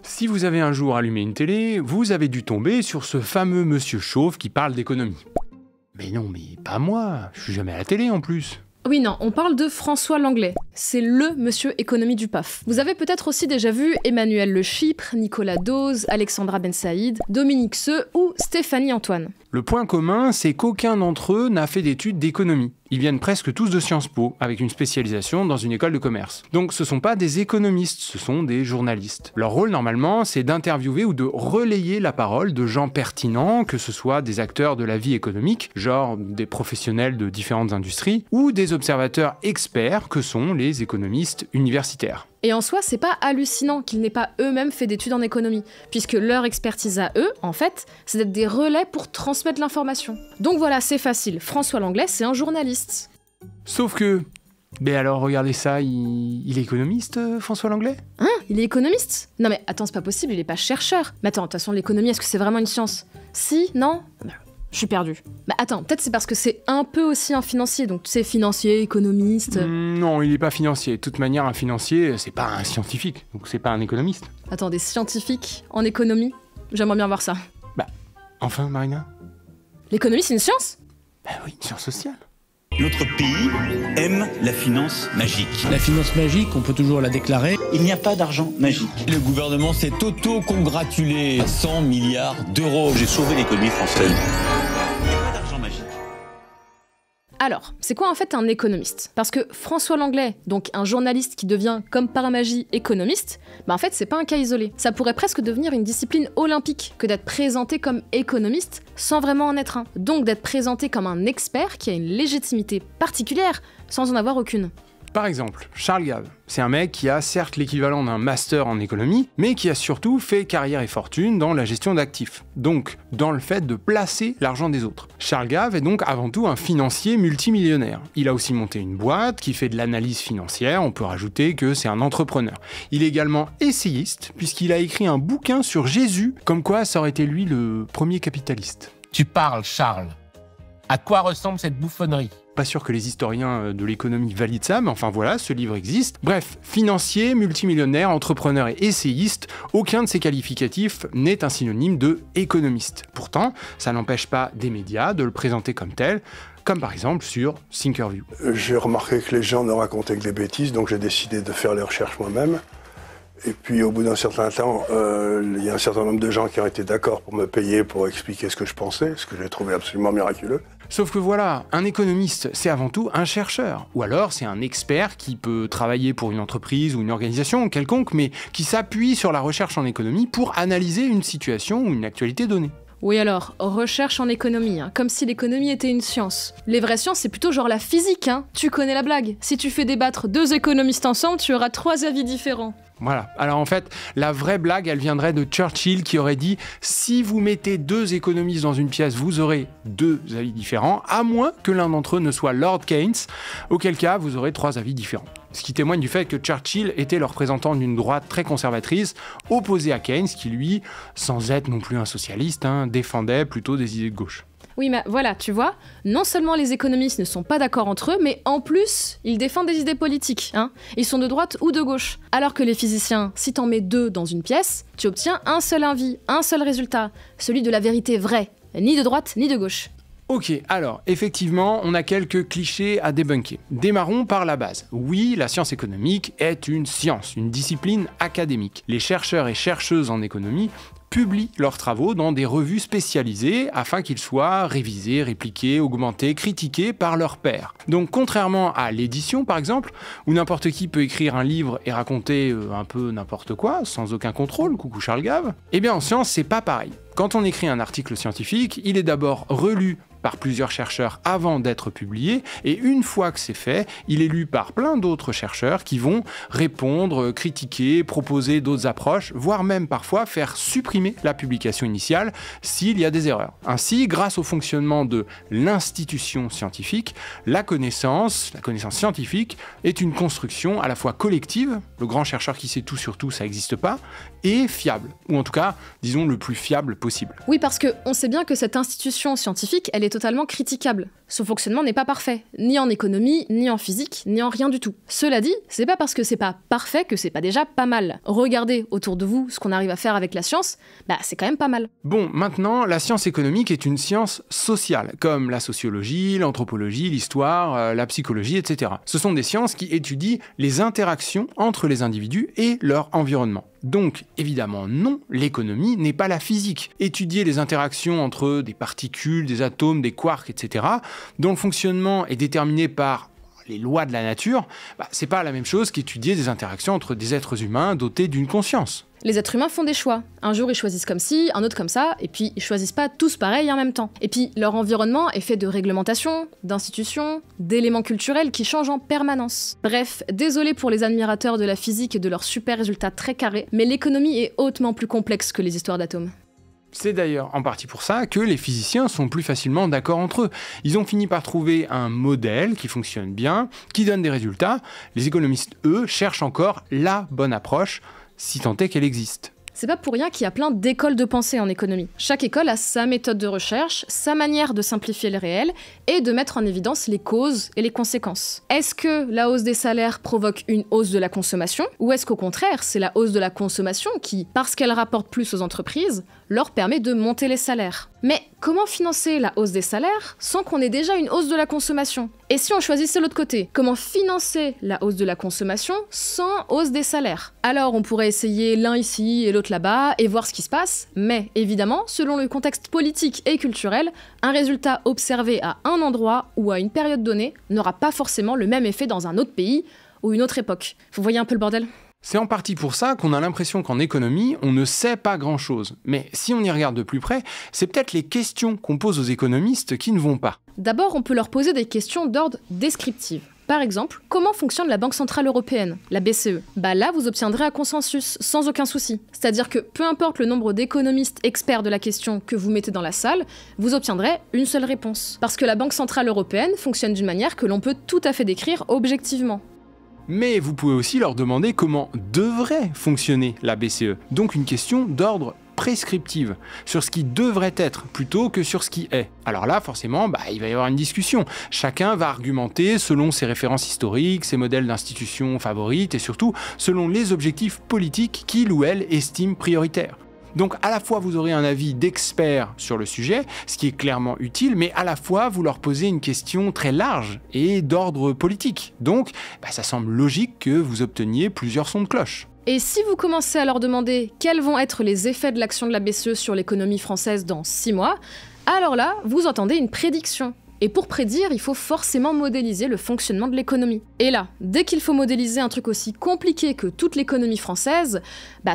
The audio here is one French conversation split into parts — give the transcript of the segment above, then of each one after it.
Si vous avez un jour allumé une télé, vous avez dû tomber sur ce fameux monsieur chauve qui parle d'économie. Mais non, mais pas moi, je suis jamais à la télé en plus. Oui, non, on parle de François Langlais. C'est le monsieur économie du PAF. Vous avez peut-être aussi déjà vu Emmanuel Le Chypre, Nicolas Dose, Alexandra Ben Saïd, Dominique Seux ou Stéphanie Antoine. Le point commun, c'est qu'aucun d'entre eux n'a fait d'études d'économie. Ils viennent presque tous de Sciences Po, avec une spécialisation dans une école de commerce. Donc ce sont pas des économistes, ce sont des journalistes. Leur rôle, normalement, c'est d'interviewer ou de relayer la parole de gens pertinents, que ce soit des acteurs de la vie économique, genre des professionnels de différentes industries, ou des observateurs experts, que sont les économistes universitaires. Et en soi, c'est pas hallucinant qu'ils n'aient pas eux-mêmes fait d'études en économie, puisque leur expertise à eux, en fait, c'est d'être des relais pour transmettre l'information. Donc voilà, c'est facile, François Langlais, c'est un journaliste. Sauf que... Mais alors, regardez ça, il est économiste, François Langlais ? Hein ? Il est économiste ? Non mais attends, c'est pas possible, il est pas chercheur. Mais attends, de toute façon, l'économie, est-ce que c'est vraiment une science ? Si ? Non ? Je suis perdu. Bah attends, peut-être c'est parce que c'est un peu aussi un financier, donc tu sais, financier, économiste... Non, il est pas financier. De toute manière, un financier, c'est pas un scientifique, donc c'est pas un économiste. Attends, des scientifiques en économie ? J'aimerais bien voir ça. Bah, enfin, Marina ? L'économie, c'est une science ? Bah oui, une science sociale. Notre pays aime la finance magique. La finance magique, on peut toujours la déclarer. Il n'y a pas d'argent magique. Le gouvernement s'est auto-congratulé. 100 milliards d'euros. J'ai sauvé l'économie française. Il n'y a pas d'argent magique. Alors, c'est quoi en fait un économiste ? Parce que François Langlais, donc un journaliste qui devient comme par magie économiste, bah en fait c'est pas un cas isolé. Ça pourrait presque devenir une discipline olympique que d'être présenté comme économiste sans vraiment en être un. Donc d'être présenté comme un expert qui a une légitimité particulière sans en avoir aucune. Par exemple, Charles Gave, c'est un mec qui a certes l'équivalent d'un master en économie, mais qui a surtout fait carrière et fortune dans la gestion d'actifs, donc dans le fait de placer l'argent des autres. Charles Gave est donc avant tout un financier multimillionnaire. Il a aussi monté une boîte qui fait de l'analyse financière, on peut rajouter que c'est un entrepreneur. Il est également essayiste, puisqu'il a écrit un bouquin sur Jésus, comme quoi ça aurait été lui le premier capitaliste. Tu parles, Charles. À quoi ressemble cette bouffonnerie ? Pas sûr que les historiens de l'économie valident ça, mais enfin voilà, ce livre existe. Bref, financier, multimillionnaire, entrepreneur et essayiste, aucun de ces qualificatifs n'est un synonyme de économiste. Pourtant, ça n'empêche pas des médias de le présenter comme tel, comme par exemple sur Thinkerview. J'ai remarqué que les gens ne racontaient que des bêtises, donc j'ai décidé de faire les recherches moi-même. Et puis au bout d'un certain temps, il y a un certain nombre de gens qui ont été d'accord pour me payer pour expliquer ce que je pensais, ce que j'ai trouvé absolument miraculeux. Sauf que voilà, un économiste, c'est avant tout un chercheur. Ou alors c'est un expert qui peut travailler pour une entreprise ou une organisation quelconque, mais qui s'appuie sur la recherche en économie pour analyser une situation ou une actualité donnée. Oui alors, recherche en économie, hein, comme si l'économie était une science. Les vraies sciences, c'est plutôt genre la physique, hein. Tu connais la blague. Si tu fais débattre deux économistes ensemble, tu auras 3 avis différents. Voilà. Alors en fait, la vraie blague, elle viendrait de Churchill qui aurait dit « Si vous mettez 2 économistes dans une pièce, vous aurez 2 avis différents, à moins que l'un d'entre eux ne soit Lord Keynes, auquel cas vous aurez 3 avis différents. » Ce qui témoigne du fait que Churchill était le représentant d'une droite très conservatrice, opposée à Keynes, qui lui, sans être non plus un socialiste, défendait plutôt des idées de gauche. Oui, mais voilà, tu vois, non seulement les économistes ne sont pas d'accord entre eux, mais en plus, ils défendent des idées politiques, hein. Ils sont de droite ou de gauche. Alors que les physiciens, si t'en mets 2 dans une pièce, tu obtiens un seul avis, un seul résultat, celui de la vérité vraie, ni de droite ni de gauche. Ok, alors, effectivement, on a quelques clichés à débunker. Démarrons par la base. Oui, la science économique est une science, une discipline académique. Les chercheurs et chercheuses en économie publient leurs travaux dans des revues spécialisées afin qu'ils soient révisés, répliqués, augmentés, critiqués par leurs pairs. Donc contrairement à l'édition par exemple, où n'importe qui peut écrire un livre et raconter un peu n'importe quoi, sans aucun contrôle, coucou Charles Gave, eh bien en science c'est pas pareil. Quand on écrit un article scientifique, il est d'abord relu par plusieurs chercheurs avant d'être publié, et une fois que c'est fait, il est lu par plein d'autres chercheurs qui vont répondre, critiquer, proposer d'autres approches, voire même parfois faire supprimer la publication initiale s'il y a des erreurs. Ainsi, grâce au fonctionnement de l'institution scientifique, la connaissance scientifique est une construction à la fois collective, le grand chercheur qui sait tout sur tout, ça n'existe pas, et fiable, ou en tout cas, disons, le plus fiable possible. Oui, parce qu'on sait bien que cette institution scientifique, elle est totalement critiquable. Son fonctionnement n'est pas parfait, ni en économie, ni en physique, ni en rien du tout. Cela dit, c'est pas parce que c'est pas parfait que c'est pas déjà pas mal. Regardez autour de vous ce qu'on arrive à faire avec la science, c'est quand même pas mal. Bon, maintenant, la science économique est une science sociale, comme la sociologie, l'anthropologie, l'histoire, la psychologie, etc. Ce sont des sciences qui étudient les interactions entre les individus et leur environnement. Donc, évidemment, non, l'économie n'est pas la physique. Étudier les interactions entre des particules, des atomes, des quarks, etc., dont le fonctionnement est déterminé par les lois de la nature, c'est pas la même chose qu'étudier des interactions entre des êtres humains dotés d'une conscience. Les êtres humains font des choix. Un jour, ils choisissent comme ci, un autre comme ça, et puis ils choisissent pas tous pareil en même temps. Et puis, leur environnement est fait de réglementations, d'institutions, d'éléments culturels qui changent en permanence. Bref, désolé pour les admirateurs de la physique et de leurs super résultats très carrés, mais l'économie est hautement plus complexe que les histoires d'atomes. C'est d'ailleurs en partie pour ça que les physiciens sont plus facilement d'accord entre eux. Ils ont fini par trouver un modèle qui fonctionne bien, qui donne des résultats. Les économistes, eux, cherchent encore la bonne approche, si tant est qu'elle existe. C'est pas pour rien qu'il y a plein d'écoles de pensée en économie. Chaque école a sa méthode de recherche, sa manière de simplifier le réel et de mettre en évidence les causes et les conséquences. Est-ce que la hausse des salaires provoque une hausse de la consommation? Ou est-ce qu'au contraire, c'est la hausse de la consommation qui, parce qu'elle rapporte plus aux entreprises, leur permet de monter les salaires? Mais comment financer la hausse des salaires sans qu'on ait déjà une hausse de la consommation? Et si on choisissait l'autre côté, comment financer la hausse de la consommation sans hausse des salaires? Alors on pourrait essayer l'un ici et l'autre là-bas et voir ce qui se passe, mais évidemment, selon le contexte politique et culturel, un résultat observé à un endroit ou à une période donnée n'aura pas forcément le même effet dans un autre pays ou une autre époque. Vous voyez un peu le bordel ? C'est en partie pour ça qu'on a l'impression qu'en économie, on ne sait pas grand-chose. Mais si on y regarde de plus près, c'est peut-être les questions qu'on pose aux économistes qui ne vont pas. D'abord, on peut leur poser des questions d'ordre descriptif. Par exemple, comment fonctionne la Banque Centrale Européenne, la BCE? Là, vous obtiendrez un consensus, sans aucun souci. C'est-à-dire que peu importe le nombre d'économistes experts de la question que vous mettez dans la salle, vous obtiendrez une seule réponse. Parce que la Banque Centrale Européenne fonctionne d'une manière que l'on peut tout à fait décrire objectivement. Mais vous pouvez aussi leur demander comment devrait fonctionner la BCE. Donc une question d'ordre prescriptive, sur ce qui devrait être plutôt que sur ce qui est. Alors là, forcément, il va y avoir une discussion. Chacun va argumenter selon ses références historiques, ses modèles d'institutions favorites et surtout selon les objectifs politiques qu'il ou elle estime prioritaires. Donc à la fois vous aurez un avis d'expert sur le sujet, ce qui est clairement utile, mais à la fois vous leur posez une question très large et d'ordre politique. Donc ça semble logique que vous obteniez plusieurs sons de cloche. Et si vous commencez à leur demander quels vont être les effets de l'action de la BCE sur l'économie française dans 6 mois, alors là, vous entendez une prédiction. Et pour prédire, il faut forcément modéliser le fonctionnement de l'économie. Et là, dès qu'il faut modéliser un truc aussi compliqué que toute l'économie française,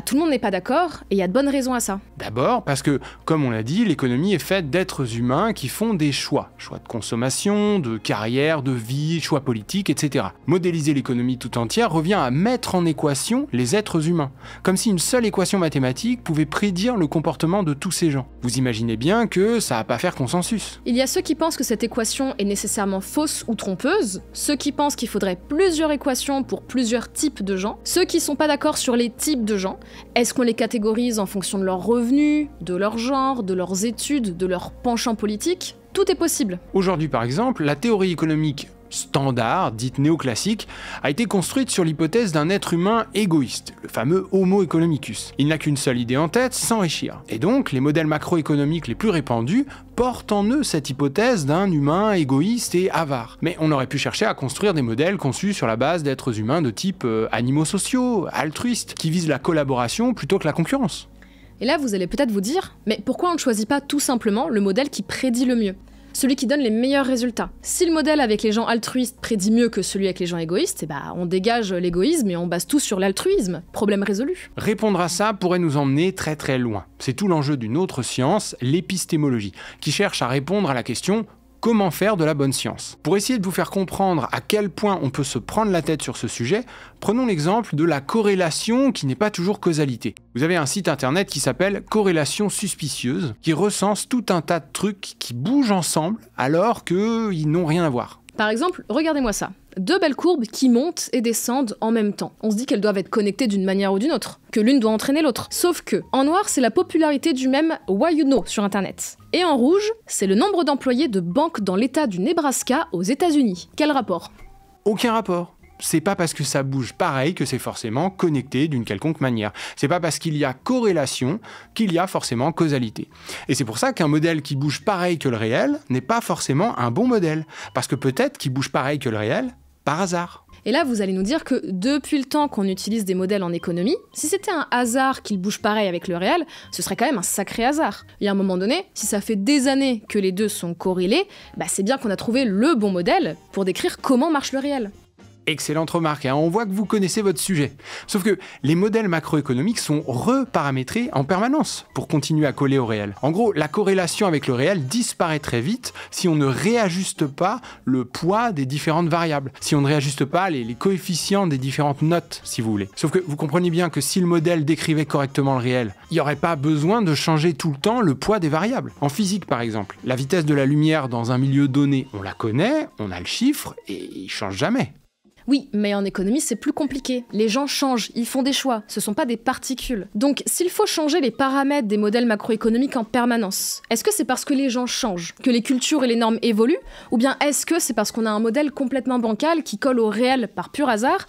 tout le monde n'est pas d'accord, et il y a de bonnes raisons à ça. D'abord parce que, comme on l'a dit, l'économie est faite d'êtres humains qui font des choix. Choix de consommation, de carrière, de vie, choix politiques, etc. Modéliser l'économie tout entière revient à mettre en équation les êtres humains. Comme si une seule équation mathématique pouvait prédire le comportement de tous ces gens. Vous imaginez bien que ça va pas faire consensus. Il y a ceux qui pensent que cette équation est nécessairement fausse ou trompeuse, ceux qui pensent qu'il faudrait plusieurs équations pour plusieurs types de gens, ceux qui sont pas d'accord sur les types de gens. Est-ce qu'on les catégorise en fonction de leurs revenus, de leur genre, de leurs études, de leur penchant politique? Tout est possible. Aujourd'hui par exemple, la théorie économique standard, dite néoclassique, a été construite sur l'hypothèse d'un être humain égoïste, le fameux Homo economicus. Il n'a qu'une seule idée en tête, s'enrichir. Et donc, les modèles macroéconomiques les plus répandus portent en eux cette hypothèse d'un humain égoïste et avare. Mais on aurait pu chercher à construire des modèles conçus sur la base d'êtres humains de type animaux sociaux, altruistes, qui visent la collaboration plutôt que la concurrence. Et là, vous allez peut-être vous dire, mais pourquoi on ne choisit pas tout simplement le modèle qui prédit le mieux ? Celui qui donne les meilleurs résultats. Si le modèle avec les gens altruistes prédit mieux que celui avec les gens égoïstes, on dégage l'égoïsme et on base tout sur l'altruisme. Problème résolu. Répondre à ça pourrait nous emmener très très loin. C'est tout l'enjeu d'une autre science, l'épistémologie, qui cherche à répondre à la question comment faire de la bonne science. Pour essayer de vous faire comprendre à quel point on peut se prendre la tête sur ce sujet, prenons l'exemple de la corrélation qui n'est pas toujours causalité. Vous avez un site internet qui s'appelle Corrélation suspicieuse, qui recense tout un tas de trucs qui bougent ensemble alors qu'ils n'ont rien à voir. Par exemple, regardez-moi ça. 2 belles courbes qui montent et descendent en même temps. On se dit qu'elles doivent être connectées d'une manière ou d'une autre, que l'une doit entraîner l'autre. Sauf que, en noir, c'est la popularité du mème Why You Know sur Internet. Et en rouge, c'est le nombre d'employés de banques dans l'état du Nebraska aux États-Unis. Quel rapport ? Aucun rapport. C'est pas parce que ça bouge pareil que c'est forcément connecté d'une quelconque manière. C'est pas parce qu'il y a corrélation qu'il y a forcément causalité. Et c'est pour ça qu'un modèle qui bouge pareil que le réel n'est pas forcément un bon modèle. Parce que peut-être qu'il bouge pareil que le réel par hasard. Et là, vous allez nous dire que depuis le temps qu'on utilise des modèles en économie, si c'était un hasard qu'il bouge pareil avec le réel, ce serait quand même un sacré hasard. Et à un moment donné, si ça fait des années que les deux sont corrélés, c'est bien qu'on a trouvé le bon modèle pour décrire comment marche le réel. Excellente remarque, on voit que vous connaissez votre sujet. Sauf que les modèles macroéconomiques sont reparamétrés en permanence pour continuer à coller au réel. En gros, la corrélation avec le réel disparaît très vite si on ne réajuste pas le poids des différentes variables, si on ne réajuste pas les coefficients des différentes notes, si vous voulez. Sauf que vous comprenez bien que si le modèle décrivait correctement le réel, il n'y aurait pas besoin de changer tout le temps le poids des variables. En physique, par exemple, la vitesse de la lumière dans un milieu donné, on la connaît, on a le chiffre, et il ne change jamais. Oui, mais en économie, c'est plus compliqué. Les gens changent, ils font des choix, ce sont pas des particules. Donc, s'il faut changer les paramètres des modèles macroéconomiques en permanence, est-ce que c'est parce que les gens changent, que les cultures et les normes évoluent, ou bien est-ce que c'est parce qu'on a un modèle complètement bancal qui colle au réel par pur hasard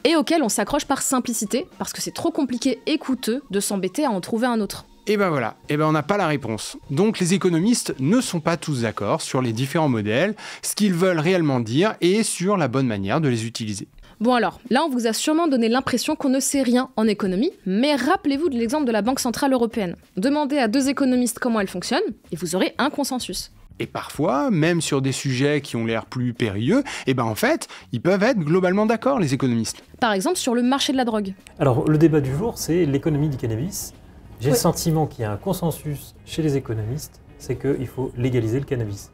et auquel on s'accroche par simplicité, parce que c'est trop compliqué et coûteux de s'embêter à en trouver un autre? Et ben voilà, on n'a pas la réponse. Donc les économistes ne sont pas tous d'accord sur les différents modèles, ce qu'ils veulent réellement dire et sur la bonne manière de les utiliser. Bon alors, là on vous a sûrement donné l'impression qu'on ne sait rien en économie, mais rappelez-vous de l'exemple de la Banque Centrale Européenne. Demandez à 2 économistes comment elle fonctionne, et vous aurez un consensus. Et parfois, même sur des sujets qui ont l'air plus périlleux, en fait, ils peuvent être globalement d'accord, les économistes. Par exemple sur le marché de la drogue. Alors le débat du jour, c'est l'économie du cannabis. J'ai le sentiment qu'il y a un consensus chez les économistes, c'est qu'il faut légaliser le cannabis.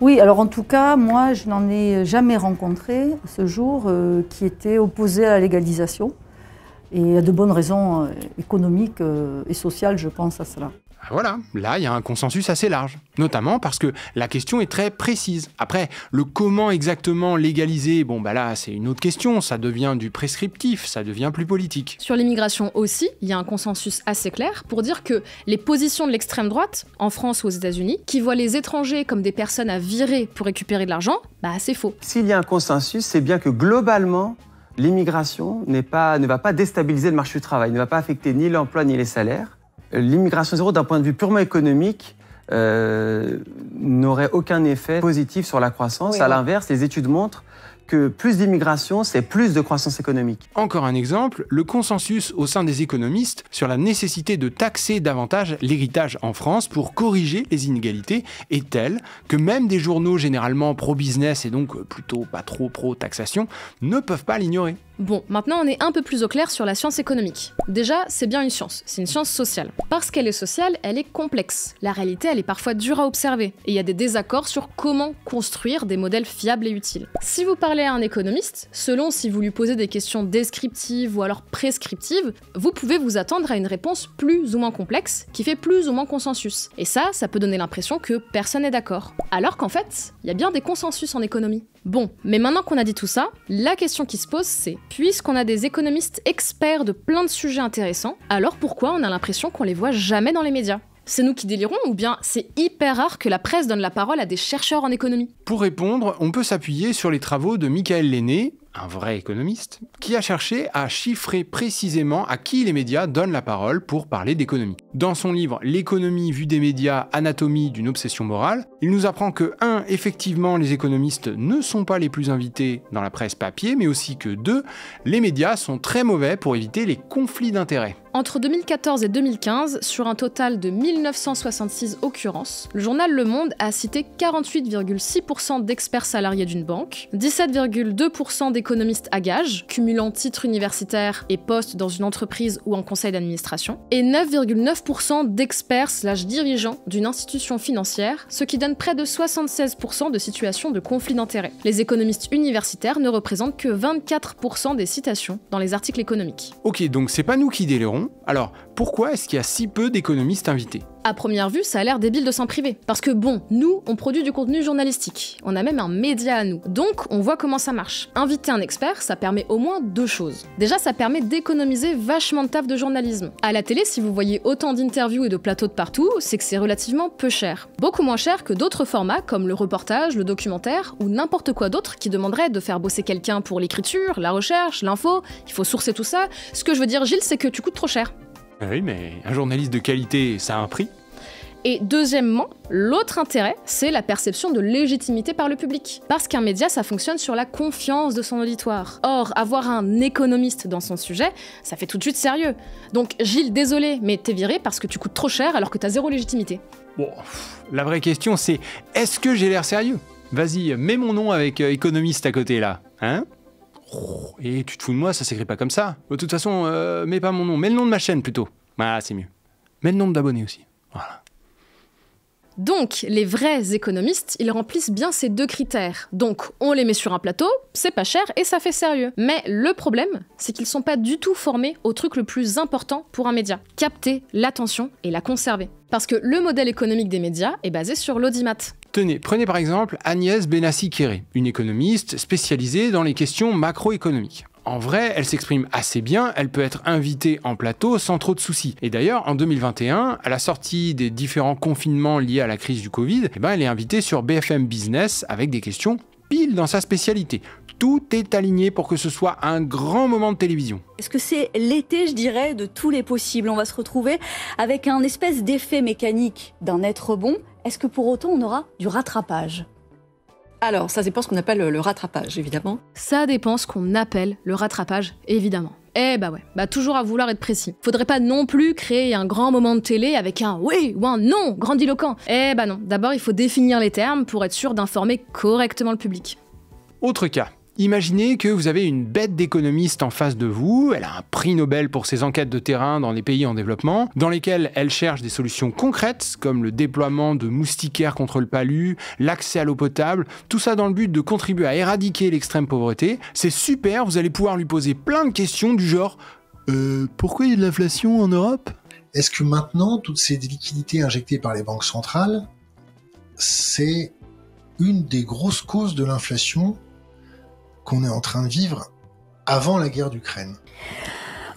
Oui, alors en tout cas, moi, je n'en ai jamais rencontré ce jour qui était opposé à la légalisation. Et il y a de bonnes raisons économiques et sociales, je pense, à cela. Voilà, là, il y a un consensus assez large. Notamment parce que la question est très précise. Après, le comment exactement légaliser, là, c'est une autre question. Ça devient du prescriptif, ça devient plus politique. Sur l'immigration aussi, il y a un consensus assez clair pour dire que les positions de l'extrême droite, en France ou aux États-Unis, qui voient les étrangers comme des personnes à virer pour récupérer de l'argent, c'est faux. S'il y a un consensus, c'est bien que globalement, l'immigration ne va pas déstabiliser le marché du travail, ne va pas affecter ni l'emploi ni les salaires. L'immigration zéro, d'un point de vue purement économique, n'aurait aucun effet positif sur la croissance. À l'inverse, les études montrent que plus d'immigration, c'est plus de croissance économique. Encore un exemple, le consensus au sein des économistes sur la nécessité de taxer davantage l'héritage en France pour corriger les inégalités est tel que même des journaux généralement pro-business et donc plutôt pas trop pro-taxation ne peuvent pas l'ignorer. Bon, maintenant on est un peu plus au clair sur la science économique. Déjà, c'est bien une science, c'est une science sociale. Parce qu'elle est sociale, elle est complexe. La réalité, elle est parfois dure à observer. Et il y a des désaccords sur comment construire des modèles fiables et utiles. Si vous parlez à un économiste, selon si vous lui posez des questions descriptives ou alors prescriptives, vous pouvez vous attendre à une réponse plus ou moins complexe, qui fait plus ou moins consensus. Et ça peut donner l'impression que personne n'est d'accord. Alors qu'en fait, il y a bien des consensus en économie. Bon, mais maintenant qu'on a dit tout ça, la question qui se pose c'est, puisqu'on a des économistes experts de plein de sujets intéressants, alors pourquoi on a l'impression qu'on les voit jamais dans les médias ? C'est nous qui délirons ou bien c'est hyper rare que la presse donne la parole à des chercheurs en économie ? Pour répondre, on peut s'appuyer sur les travaux de Michael Lenné, un vrai économiste, qui a cherché à chiffrer précisément à qui les médias donnent la parole pour parler d'économie. Dans son livre « L'économie vue des médias, anatomie d'une obsession morale », il nous apprend que 1. Effectivement, les économistes ne sont pas les plus invités dans la presse papier, mais aussi que 2. Les médias sont très mauvais pour éviter les conflits d'intérêts. Entre 2014 et 2015, sur un total de 1966 occurrences, le journal Le Monde a cité 48,6% d'experts salariés d'une banque, 17,2% d'économistes à gages, cumulant titres universitaires et postes dans une entreprise ou en conseil d'administration, et 9,9% d'experts/dirigeants d'une institution financière, ce qui donne près de 76% de situations de conflit d'intérêts. Les économistes universitaires ne représentent que 24% des citations dans les articles économiques. Ok, donc c'est pas nous qui délirons. Alors, pourquoi est-ce qu'il y a si peu d'économistes invités ? À première vue, ça a l'air débile de s'en priver. Parce que bon, nous, on produit du contenu journalistique. On a même un média à nous. Donc, on voit comment ça marche. Inviter un expert, ça permet au moins 2 choses. Déjà, ça permet d'économiser vachement de taf de journalisme. À la télé, si vous voyez autant d'interviews et de plateaux de partout, c'est que c'est relativement peu cher. Beaucoup moins cher que d'autres formats comme le reportage, le documentaire ou n'importe quoi d'autre qui demanderait de faire bosser quelqu'un pour l'écriture, la recherche, l'info, il faut sourcer tout ça. Ce que je veux dire, Gilles, c'est que tu coûtes trop cher. Oui, mais un journaliste de qualité, ça a un prix. Et deuxièmement, l'autre intérêt, c'est la perception de légitimité par le public. Parce qu'un média, ça fonctionne sur la confiance de son auditoire. Or, avoir un économiste dans son sujet, ça fait tout de suite sérieux. Donc Gilles, désolé, mais t'es viré parce que tu coûtes trop cher alors que t'as 0 légitimité. Bon, la vraie question c'est, est-ce que j'ai l'air sérieux? Vas-y, mets mon nom avec économiste à côté là, hein? Et tu te fous de moi, ça s'écrit pas comme ça. De toute façon, mets pas mon nom, mets le nom de ma chaîne plutôt. Ah, c'est mieux. Mets le nombre d'abonnés aussi. Voilà. Donc, les vrais économistes, ils remplissent bien ces 2 critères. Donc, on les met sur un plateau, c'est pas cher et ça fait sérieux. Mais le problème, c'est qu'ils sont pas du tout formés au truc le plus important pour un média. Capter l'attention et la conserver. Parce que le modèle économique des médias est basé sur l'audimat. Tenez, prenez par exemple Agnès Benassi-Kéré, une économiste spécialisée dans les questions macroéconomiques. En vrai, elle s'exprime assez bien, elle peut être invitée en plateau sans trop de soucis. Et d'ailleurs, en 2021, à la sortie des différents confinements liés à la crise du Covid, elle est invitée sur BFM Business avec des questions pile dans sa spécialité. Tout est aligné pour que ce soit un grand moment de télévision. Est-ce que c'est l'été, je dirais, de tous les possibles? On va se retrouver avec un espèce d'effet mécanique d'un être bon. Est-ce que pour autant on aura du rattrapage? Alors, ça dépend ce qu'on appelle le rattrapage, évidemment. Ça dépend ce qu'on appelle le rattrapage, évidemment. Eh bah ouais, toujours à vouloir être précis. Faudrait pas non plus créer un grand moment de télé avec un oui ou un non grandiloquent. Eh bah non, d'abord il faut définir les termes pour être sûr d'informer correctement le public. Autre cas. Imaginez que vous avez une bête d'économiste en face de vous, elle a un prix Nobel pour ses enquêtes de terrain dans les pays en développement, dans lesquels elle cherche des solutions concrètes, comme le déploiement de moustiquaires contre le palu, l'accès à l'eau potable, tout ça dans le but de contribuer à éradiquer l'extrême pauvreté. C'est super, vous allez pouvoir lui poser plein de questions du genre « Pourquoi il y a de l'inflation en Europe ?» Est-ce que maintenant, toutes ces liquidités injectées par les banques centrales, c'est une des grosses causes de l'inflation qu'on est en train de vivre avant la guerre d'Ukraine?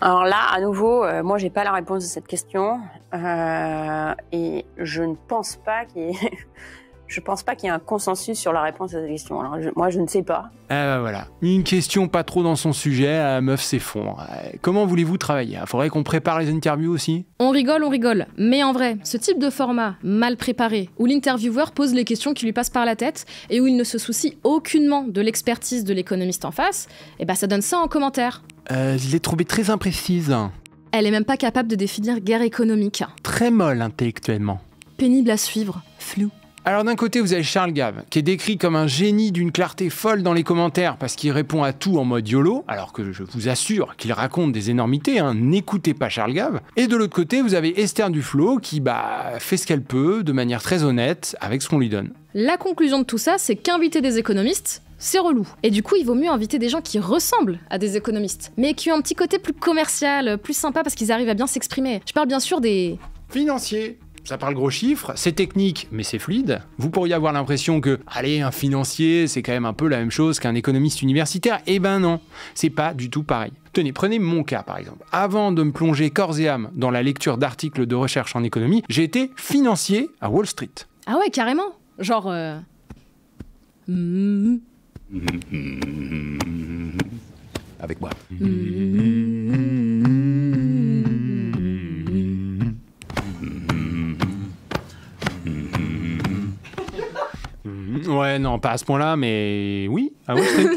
Alors là, à nouveau, moi, j'ai pas la réponse de cette question et je ne pense pas qu'il y ait... Je pense pas qu'il y ait un consensus sur la réponse à cette question. Alors, moi, je ne sais pas. Ah bah voilà, une question pas trop dans son sujet, la meuf s'effondre. Comment voulez-vous travailler? Faudrait qu'on prépare les interviews aussi? On rigole, mais en vrai, ce type de format mal préparé, où l'intervieweur pose les questions qui lui passent par la tête et où il ne se soucie aucunement de l'expertise de l'économiste en face, ça donne ça en commentaire. Je l'ai trouvée très imprécise. Elle est même pas capable de définir guerre économique. Très molle intellectuellement. Pénible à suivre, flou. Alors d'un côté, vous avez Charles Gave, qui est décrit comme un génie d'une clarté folle dans les commentaires parce qu'il répond à tout en mode YOLO, alors que je vous assure qu'il raconte des énormités, n'écoutez pas Charles Gave. Et de l'autre côté, vous avez Esther Duflo qui fait ce qu'elle peut de manière très honnête avec ce qu'on lui donne. La conclusion de tout ça, c'est qu'inviter des économistes, c'est relou. Et du coup, il vaut mieux inviter des gens qui ressemblent à des économistes, mais qui ont un petit côté plus commercial, plus sympa parce qu'ils arrivent à bien s'exprimer. Je parle bien sûr des... financiers. Ça parle gros chiffres, c'est technique, mais c'est fluide. Vous pourriez avoir l'impression que, un financier, c'est quand même un peu la même chose qu'un économiste universitaire. Eh ben non, c'est pas du tout pareil. Tenez, prenez mon cas par exemple. Avant de me plonger corps et âme dans la lecture d'articles de recherche en économie, j'ai été financier à Wall Street. Ah ouais, carrément. Genre... Avec moi. Ouais, non, pas à ce point-là, mais oui, à Wall Street.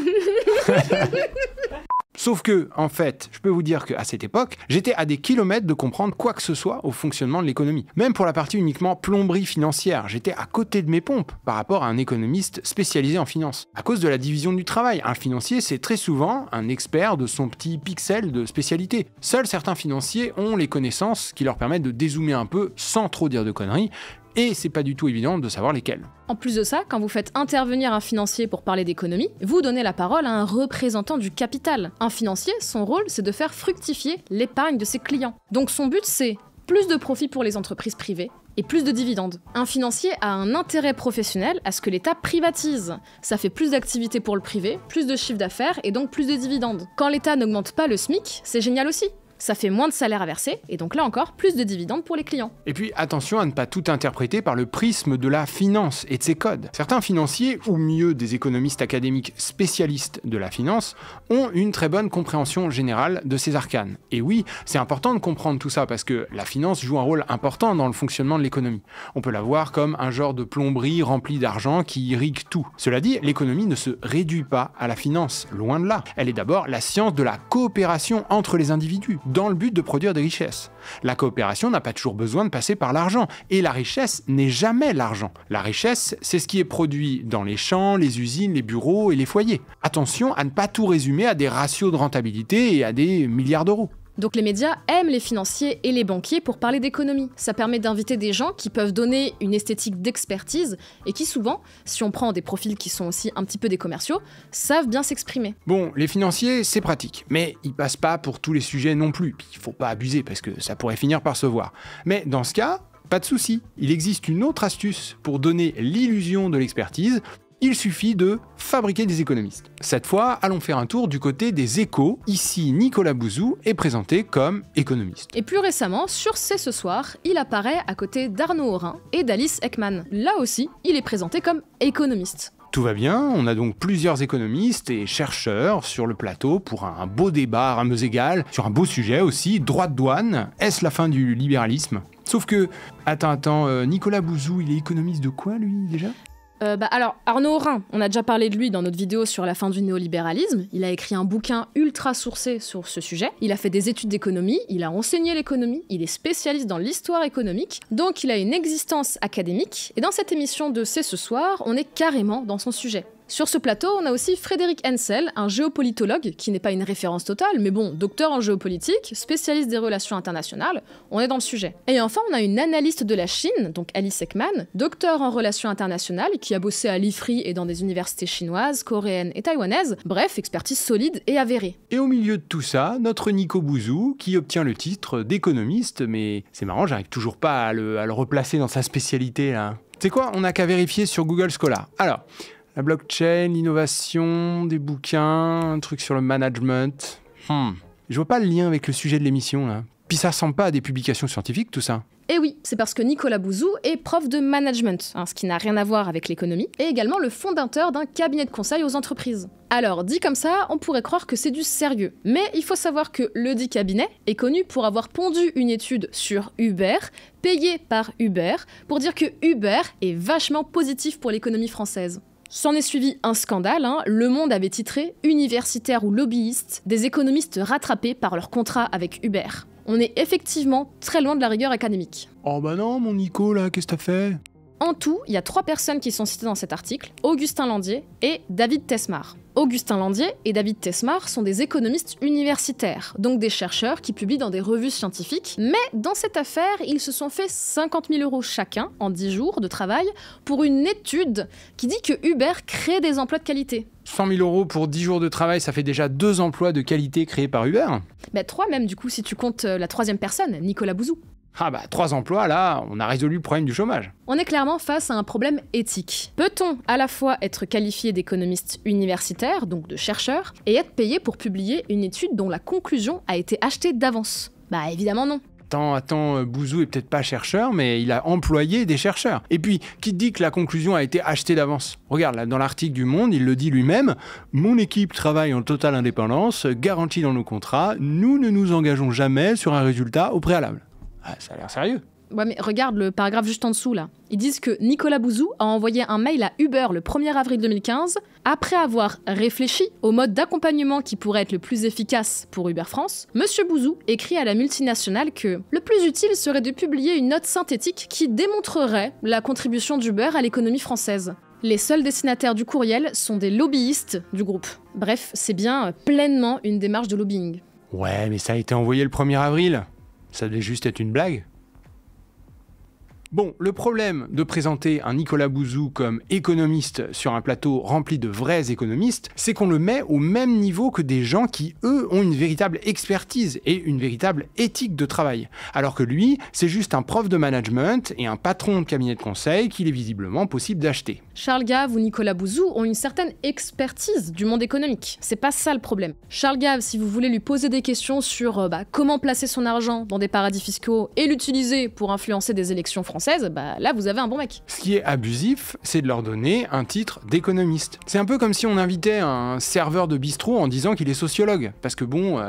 Sauf que, en fait, je peux vous dire qu'à cette époque, j'étais à des kilomètres de comprendre quoi que ce soit au fonctionnement de l'économie. Même pour la partie uniquement plomberie financière, j'étais à côté de mes pompes par rapport à un économiste spécialisé en finance. À cause de la division du travail, un financier, c'est très souvent un expert de son petit pixel de spécialité. Seuls certains financiers ont les connaissances qui leur permettent de dézoomer un peu sans trop dire de conneries, et c'est pas du tout évident de savoir lesquels. En plus de ça, quand vous faites intervenir un financier pour parler d'économie, vous donnez la parole à un représentant du capital. Un financier, son rôle, c'est de faire fructifier l'épargne de ses clients. Donc son but, c'est plus de profits pour les entreprises privées et plus de dividendes. Un financier a un intérêt professionnel à ce que l'État privatise. Ça fait plus d'activités pour le privé, plus de chiffre d'affaires et donc plus de dividendes. Quand l'État n'augmente pas le SMIC, c'est génial aussi. Ça fait moins de salaires à verser, et donc là encore, plus de dividendes pour les clients. Et puis attention à ne pas tout interpréter par le prisme de la finance et de ses codes. Certains financiers, ou mieux des économistes académiques spécialistes de la finance, ont une très bonne compréhension générale de ces arcanes. Et oui, c'est important de comprendre tout ça, parce que la finance joue un rôle important dans le fonctionnement de l'économie. On peut la voir comme un genre de plomberie remplie d'argent qui irrigue tout. Cela dit, l'économie ne se réduit pas à la finance, loin de là. Elle est d'abord la science de la coopération entre les individus, dans le but de produire des richesses. La coopération n'a pas toujours besoin de passer par l'argent, et la richesse n'est jamais l'argent. La richesse, c'est ce qui est produit dans les champs, les usines, les bureaux et les foyers. Attention à ne pas tout résumer à des ratios de rentabilité et à des milliards d'euros. Donc les médias aiment les financiers et les banquiers pour parler d'économie. Ça permet d'inviter des gens qui peuvent donner une esthétique d'expertise et qui souvent, si on prend des profils qui sont aussi un petit peu des commerciaux, savent bien s'exprimer. Bon, les financiers, c'est pratique, mais ils passent pas pour tous les sujets non plus. Puis il faut pas abuser parce que ça pourrait finir par se voir. Mais dans ce cas, pas de souci. Il existe une autre astuce pour donner l'illusion de l'expertise. Il suffit de fabriquer des économistes. Cette fois, allons faire un tour du côté des échos. Ici, Nicolas Bouzou est présenté comme économiste. Et plus récemment, sur C'est ce soir, il apparaît à côté d'Arnaud Aurin et d'Alice Ekman. Là aussi, il est présenté comme économiste. Tout va bien, on a donc plusieurs économistes et chercheurs sur le plateau pour un beau débat à rameuse égale, sur un beau sujet aussi, droit de douane. Est-ce la fin du libéralisme? Sauf que, attends, Nicolas Bouzou, il est économiste de quoi lui déjà? Alors, Arnaud Aurin, on a déjà parlé de lui dans notre vidéo sur la fin du néolibéralisme. Il a écrit un bouquin ultra sourcé sur ce sujet. Il a fait des études d'économie, il a enseigné l'économie, il est spécialiste dans l'histoire économique, donc il a une existence académique. Et dans cette émission de C'est ce soir, on est carrément dans son sujet. Sur ce plateau, on a aussi Frédéric Hensel, un géopolitologue, qui n'est pas une référence totale, mais bon, docteur en géopolitique, spécialiste des relations internationales, on est dans le sujet. Et enfin, on a une analyste de la Chine, donc Alice Ekman, docteur en relations internationales, qui a bossé à l'IFRI et dans des universités chinoises, coréennes et taïwanaises, bref, expertise solide et avérée. Et au milieu de tout ça, notre Nico Bouzou, qui obtient le titre d'économiste, mais c'est marrant, j'arrive toujours pas à le replacer dans sa spécialité, là. C'est quoi? On n'a qu'à vérifier sur Google Scholar. Alors, la blockchain, l'innovation, des bouquins, un truc sur le management. Je vois pas le lien avec le sujet de l'émission, là. Puis ça ressemble pas à des publications scientifiques, tout ça. Et oui, c'est parce que Nicolas Bouzou est prof de management, ce qui n'a rien à voir avec l'économie, et également le fondateur d'un cabinet de conseil aux entreprises. Alors, dit comme ça, on pourrait croire que c'est du sérieux. Mais il faut savoir que le dit cabinet est connu pour avoir pondu une étude sur Uber, payée par Uber, pour dire que Uber est vachement positif pour l'économie française. S'en est suivi un scandale, Le Monde avait titré « Universitaires ou lobbyistes, des économistes rattrapés par leur contrat avec Uber ». On est effectivement très loin de la rigueur académique. Oh bah non, mon Nico, là, qu'est-ce que t'as fait? En tout, il y a 3 personnes qui sont citées dans cet article, Augustin Landier et David Tesmar. Augustin Landier et David Tesmar sont des économistes universitaires, donc des chercheurs qui publient dans des revues scientifiques, mais dans cette affaire, ils se sont fait 50 000 € chacun en 10 jours de travail pour une étude qui dit que Uber crée des emplois de qualité. 100 000 € pour 10 jours de travail, ça fait déjà 2 emplois de qualité créés par Uber. 3 même du coup, si tu comptes la 3e personne, Nicolas Bouzou. 3 emplois, là, on a résolu le problème du chômage. On est clairement face à un problème éthique. Peut-on à la fois être qualifié d'économiste universitaire, donc de chercheur, et être payé pour publier une étude dont la conclusion a été achetée d'avance? Évidemment non. Attends, Bouzou est peut-être pas chercheur, mais il a employé des chercheurs. Et puis, qui te dit que la conclusion a été achetée d'avance? Regarde, là, dans l'article du Monde, il le dit lui-même, « Mon équipe travaille en totale indépendance, garantie dans nos contrats, nous ne nous engageons jamais sur un résultat au préalable. » Ça a l'air sérieux. Ouais, mais regarde le paragraphe juste en dessous, là. Ils disent que Nicolas Bouzou a envoyé un mail à Uber le 1er avril 2015, après avoir réfléchi au mode d'accompagnement qui pourrait être le plus efficace pour Uber France. Monsieur Bouzou écrit à la multinationale que le plus utile serait de publier une note synthétique qui démontrerait la contribution d'Uber à l'économie française. Les seuls destinataires du courriel sont des lobbyistes du groupe. Bref, c'est bien pleinement une démarche de lobbying. Ouais, mais ça a été envoyé le 1er avril. Ça devait juste être une blague. Bon, le problème de présenter un Nicolas Bouzou comme économiste sur un plateau rempli de vrais économistes, c'est qu'on le met au même niveau que des gens qui, eux, ont une véritable expertise et une véritable éthique de travail. Alors que lui, c'est juste un prof de management et un patron de cabinet de conseil qu'il est visiblement possible d'acheter. Charles Gave ou Nicolas Bouzou ont une certaine expertise du monde économique. C'est pas ça le problème. Charles Gave, si vous voulez lui poser des questions sur comment placer son argent dans des paradis fiscaux et l'utiliser pour influencer des élections françaises, là vous avez un bon mec. Ce qui est abusif, c'est de leur donner un titre d'économiste. C'est un peu comme si on invitait un serveur de bistrot en disant qu'il est sociologue, parce que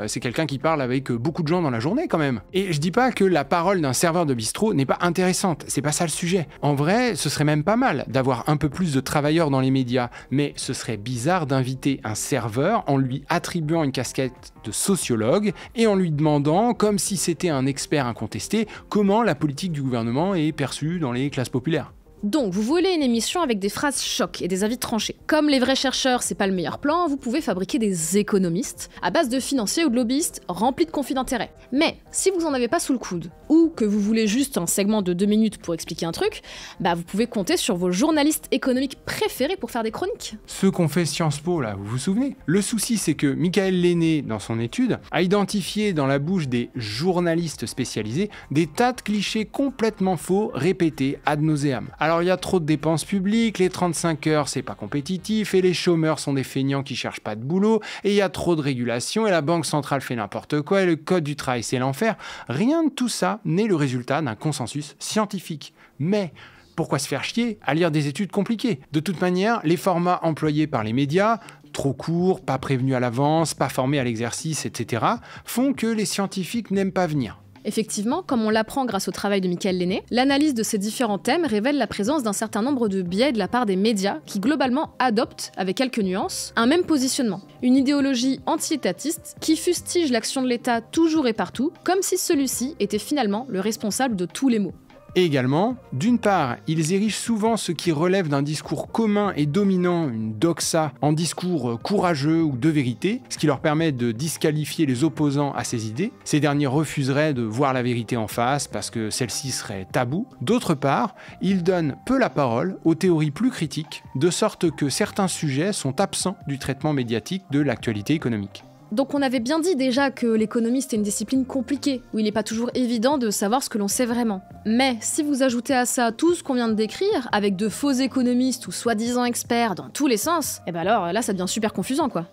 c'est quelqu'un qui parle avec beaucoup de gens dans la journée quand même. Et je dis pas que la parole d'un serveur de bistrot n'est pas intéressante, c'est pas ça le sujet. En vrai, ce serait même pas mal d'avoir un peu plus de travailleurs dans les médias, mais ce serait bizarre d'inviter un serveur en lui attribuant une casquette de sociologue et en lui demandant, comme si c'était un expert incontesté, comment la politique du gouvernement est perçue dans les classes populaires. Donc, vous voulez une émission avec des phrases chocs et des avis tranchés. Comme les vrais chercheurs, c'est pas le meilleur plan, vous pouvez fabriquer des économistes à base de financiers ou de lobbyistes remplis de conflits d'intérêts. Mais si vous en avez pas sous le coude, ou que vous voulez juste un segment de 2 minutes pour expliquer un truc, vous pouvez compter sur vos journalistes économiques préférés pour faire des chroniques. Ceux qu'on fait Sciences Po, là, vous vous souvenez? Le souci, c'est que Michael Lenné, dans son étude, a identifié dans la bouche des journalistes spécialisés des tas de clichés complètement faux répétés ad nauseam. Alors il y a trop de dépenses publiques, les 35 heures c'est pas compétitif, et les chômeurs sont des feignants qui cherchent pas de boulot, et il y a trop de régulation, et la banque centrale fait n'importe quoi, et le code du travail c'est l'enfer. Rien de tout ça n'est le résultat d'un consensus scientifique. Mais pourquoi se faire chier à lire des études compliquées? De toute manière, les formats employés par les médias, trop courts, pas prévenus à l'avance, pas formés à l'exercice, etc., font que les scientifiques n'aiment pas venir. Effectivement, comme on l'apprend grâce au travail de Michael Lenné, l'analyse de ces différents thèmes révèle la présence d'un certain nombre de biais de la part des médias qui globalement adoptent, avec quelques nuances, un même positionnement. Une idéologie anti-étatiste qui fustige l'action de l'État toujours et partout, comme si celui-ci était finalement le responsable de tous les maux. Et également, d'une part, ils érigent souvent ce qui relève d'un discours commun et dominant, une doxa, en discours courageux ou de vérité, ce qui leur permet de disqualifier les opposants à ces idées. Ces derniers refuseraient de voir la vérité en face parce que celle-ci serait taboue. D'autre part, ils donnent peu la parole aux théories plus critiques, de sorte que certains sujets sont absents du traitement médiatique de l'actualité économique. Donc on avait bien dit déjà que l'économiste est une discipline compliquée, où il n'est pas toujours évident de savoir ce que l'on sait vraiment. Mais si vous ajoutez à ça tout ce qu'on vient de décrire, avec de faux économistes ou soi-disant experts dans tous les sens, alors là ça devient super confusant quoi.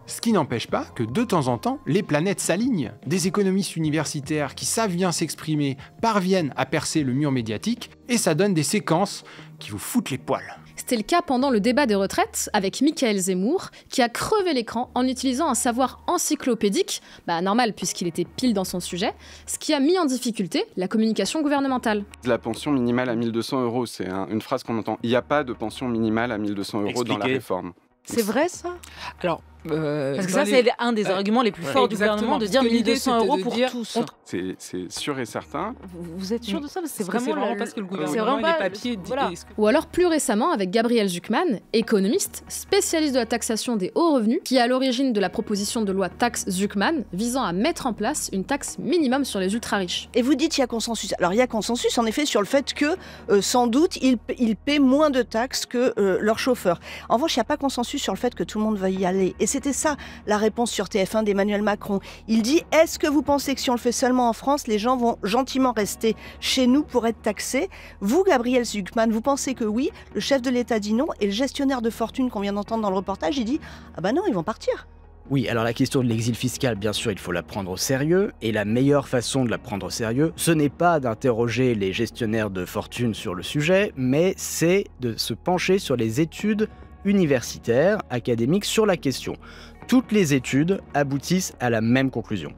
Ce qui n'empêche pas que de temps en temps, les planètes s'alignent. Des économistes universitaires qui savent bien s'exprimer parviennent à percer le mur médiatique, et ça donne des séquences qui vous foutent les poils. C'était le cas pendant le débat des retraites avec Michael Zemmour, qui a crevé l'écran en utilisant un savoir encyclopédique, normal puisqu'il était pile dans son sujet, ce qui a mis en difficulté la communication gouvernementale. La pension minimale à 1 200 €, c'est une phrase qu'on entend. Il n'y a pas de pension minimale à 1 200 € dans la réforme. C'est vrai ça? Alors, parce que ça, c'est un des arguments les plus forts du gouvernement, de dire 1 200 € pour tous. C'est sûr et certain. Vous êtes sûr de ça? Parce que c'est vraiment parce que le gouvernement les papiers disent. Ou alors plus récemment avec Gabriel Zucman, économiste, spécialiste de la taxation des hauts revenus, qui est à l'origine de la proposition de loi taxe Zucman, visant à mettre en place une taxe minimum sur les ultra-riches. Et vous dites qu'il y a consensus. Alors il y a consensus en effet sur le fait que, sans doute, ils paient moins de taxes que leurs chauffeurs. En revanche, il n'y a pas consensus sur le fait que tout le monde va y aller. Et c'était ça la réponse sur TF1 d'Emmanuel Macron. Il dit « Est-ce que vous pensez que si on le fait seulement en France, les gens vont gentiment rester chez nous pour être taxés ?» Vous, Gabriel Zucman, vous pensez que oui? Le chef de l'État dit non, et le gestionnaire de fortune qu'on vient d'entendre dans le reportage, il dit « Ah bah non, ils vont partir !» Oui, alors la question de l'exil fiscal, bien sûr, il faut la prendre au sérieux, et la meilleure façon de la prendre au sérieux, ce n'est pas d'interroger les gestionnaires de fortune sur le sujet, mais c'est de se pencher sur les études universitaires, académiques sur la question. Toutes les études aboutissent à la même conclusion,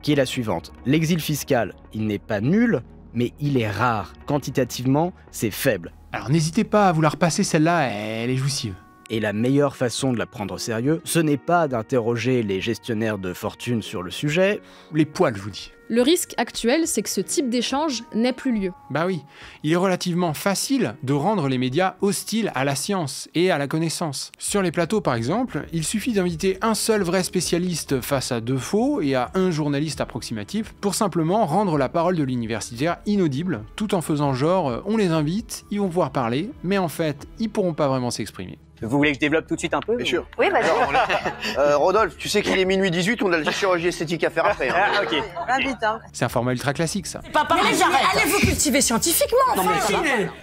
qui est la suivante. L'exil fiscal, il n'est pas nul, mais il est rare. Quantitativement, c'est faible. Alors n'hésitez pas à vous la repasser, celle-là, elle est jouissive. Et la meilleure façon de la prendre au sérieux, ce n'est pas d'interroger les gestionnaires de fortune sur le sujet. Les poils, je vous dis. Le risque actuel, c'est que ce type d'échange n'ait plus lieu. Bah oui, il est relativement facile de rendre les médias hostiles à la science et à la connaissance. Sur les plateaux par exemple, il suffit d'inviter un seul vrai spécialiste face à 2 faux et à un journaliste approximatif pour simplement rendre la parole de l'universitaire inaudible, tout en faisant genre on les invite, ils vont pouvoir parler, mais en fait ils pourront pas vraiment s'exprimer. Vous voulez que je développe tout de suite un peu? Bien sûr. Oui, vas-y. Rodolphe, tu sais qu'il est minuit 18, on a la chirurgie esthétique à faire après. Hein. Ah, ok. C'est un format ultra classique ça. Allez vous cultiver scientifiquement.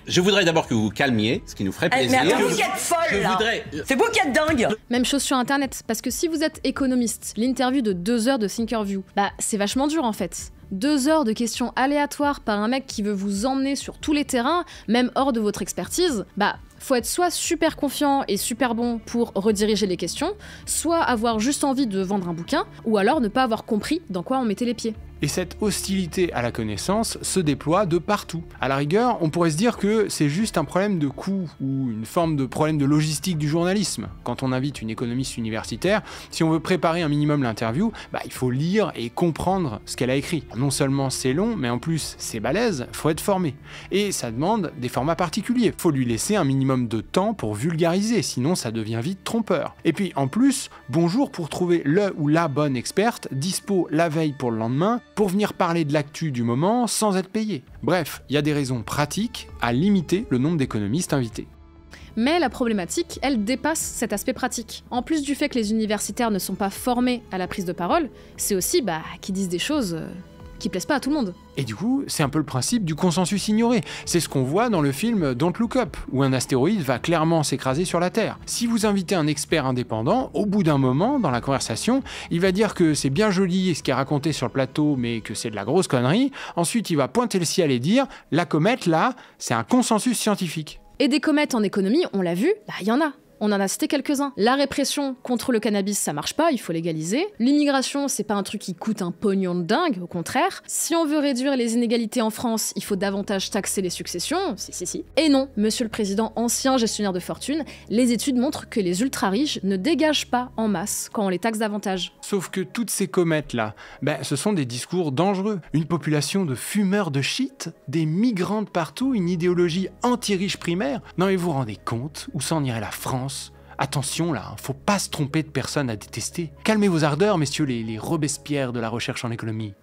Je voudrais d'abord que vous vous calmiez, ce qui nous ferait plaisir. Mais attends, vous êtes folle là. C'est vous qui êtes dingue. Même chose sur internet, parce que si vous êtes économiste, l'interview de 2 heures de Thinkerview, bah c'est vachement dur en fait. 2 heures de questions aléatoires par un mec qui veut vous emmener sur tous les terrains, même hors de votre expertise, bah faut être soit super confiant et super bon pour rediriger les questions, soit avoir juste envie de vendre un bouquin, ou alors ne pas avoir compris dans quoi on mettait les pieds. Et cette hostilité à la connaissance se déploie de partout. À la rigueur, on pourrait se dire que c'est juste un problème de coût ou une forme de problème de logistique du journalisme. Quand on invite une économiste universitaire, si on veut préparer un minimum l'interview, bah, il faut lire et comprendre ce qu'elle a écrit. Non seulement c'est long, mais en plus c'est balèze, faut être formé. Et ça demande des formats particuliers. Faut lui laisser un minimum de temps pour vulgariser, sinon ça devient vite trompeur. Et puis en plus, bonjour pour trouver le ou la bonne experte, dispo la veille pour le lendemain, pour venir parler de l'actu du moment sans être payé. Bref, il y a des raisons pratiques à limiter le nombre d'économistes invités. Mais la problématique, elle dépasse cet aspect pratique. En plus du fait que les universitaires ne sont pas formés à la prise de parole, c'est aussi qu'ils disent des choses qui plaisent pas à tout le monde. Et du coup, c'est un peu le principe du consensus ignoré. C'est ce qu'on voit dans le film Don't Look Up, où un astéroïde va clairement s'écraser sur la Terre. Si vous invitez un expert indépendant, au bout d'un moment, dans la conversation, il va dire que c'est bien joli ce qui est raconté sur le plateau, mais que c'est de la grosse connerie. Ensuite, il va pointer le ciel et dire « La comète, là, c'est un consensus scientifique ». Et des comètes en économie, on l'a vu, il y en a. On en a cité quelques-uns. La répression contre le cannabis, ça marche pas, il faut légaliser. L'immigration, c'est pas un truc qui coûte un pognon de dingue, au contraire. Si on veut réduire les inégalités en France, il faut davantage taxer les successions, si. Et non, monsieur le président, ancien gestionnaire de fortune, les études montrent que les ultra-riches ne dégagent pas en masse quand on les taxe davantage. Sauf que toutes ces comètes-là, ce sont des discours dangereux. Une population de fumeurs de shit, des migrants de partout, une idéologie anti-riche primaire. Non mais vous vous rendez compte où s'en irait la France? Attention là, faut pas se tromper de personnes à détester. Calmez vos ardeurs, messieurs les Robespierre de la recherche en économie.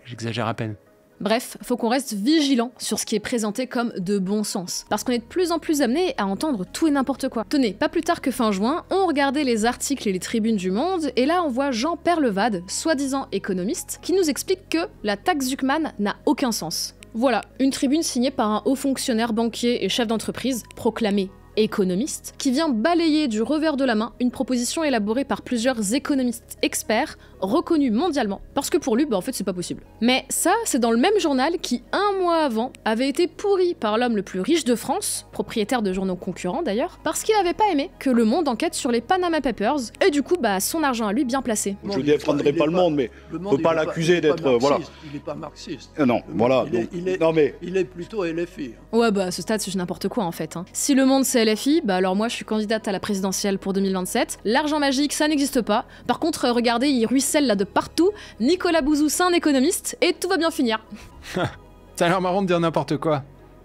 J'exagère à peine. Bref, faut qu'on reste vigilant sur ce qui est présenté comme de bon sens. Parce qu'on est de plus en plus amené à entendre tout et n'importe quoi. Tenez, pas plus tard que fin juin, on regardait les articles et les tribunes du Monde, et là on voit Jean Perlevade, soi-disant économiste, qui nous explique que la taxe Zuckman n'a aucun sens. Voilà, une tribune signée par un haut fonctionnaire banquier et chef d'entreprise, proclamé économiste, qui vient balayer du revers de la main une proposition élaborée par plusieurs économistes experts reconnus mondialement, parce que pour lui, en fait, c'est pas possible. Mais ça, c'est dans le même journal qui, 1 mois avant, avait été pourri par l'homme le plus riche de France, propriétaire de journaux concurrents d'ailleurs, parce qu'il avait pas aimé que Le Monde enquête sur les Panama Papers, et du coup, son argent à lui bien placé. Je ne défendrai pas le Monde, mais on peut pas l'accuser d'être... voilà. Il est pas marxiste. Non, voilà. Il est plutôt LFI. Ouais, à ce stade, c'est n'importe quoi en fait. Si Le Monde c'est LFI, alors moi je suis candidate à la présidentielle pour 2027. L'argent magique, ça n'existe pas. Par contre, regardez, il ruisselle là de partout. Nicolas Bouzou, c'est un économiste, et tout va bien finir. Ça a l'air marrant de dire n'importe quoi.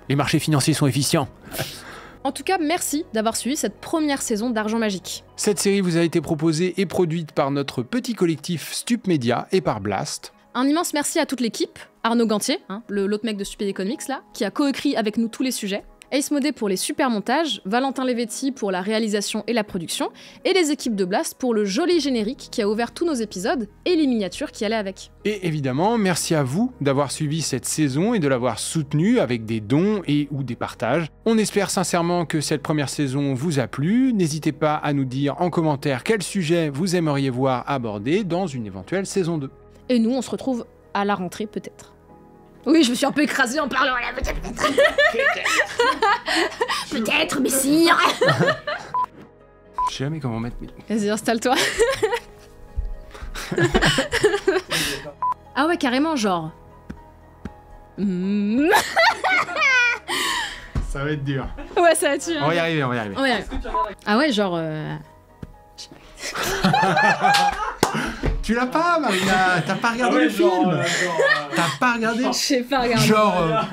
Les marchés financiers sont efficients. En tout cas, merci d'avoir suivi cette première saison d'Argent Magique. Cette série vous a été proposée et produite par notre petit collectif Stup Media et par Blast. Un immense merci à toute l'équipe, Arnaud Gantier, l'autre mec de Stupid Economics là, qui a coécrit avec nous tous les sujets, Ace Modé pour les super montages, Valentin Levetti pour la réalisation et la production, et les équipes de Blast pour le joli générique qui a ouvert tous nos épisodes et les miniatures qui allaient avec. Et évidemment, merci à vous d'avoir suivi cette saison et de l'avoir soutenue avec des dons et ou des partages. On espère sincèrement que cette première saison vous a plu. N'hésitez pas à nous dire en commentaire quel sujet vous aimeriez voir abordé dans une éventuelle saison 2. Et nous, on se retrouve à la rentrée peut-être. Oui, je me suis un peu écrasée en parlant là, peut-être. Peut-être, messire. Je sais jamais comment mettre... Vas-y, installe-toi. Ah ouais, carrément, genre... Ça Ça va être dur. Ouais, ça va être dur. On va y arriver, on va y arriver. Ouais. Ah ouais, genre... Tu l'as pas, Marina. T'as pas regardé le film. T'as pas regardé. J'ai pas regardé. Genre...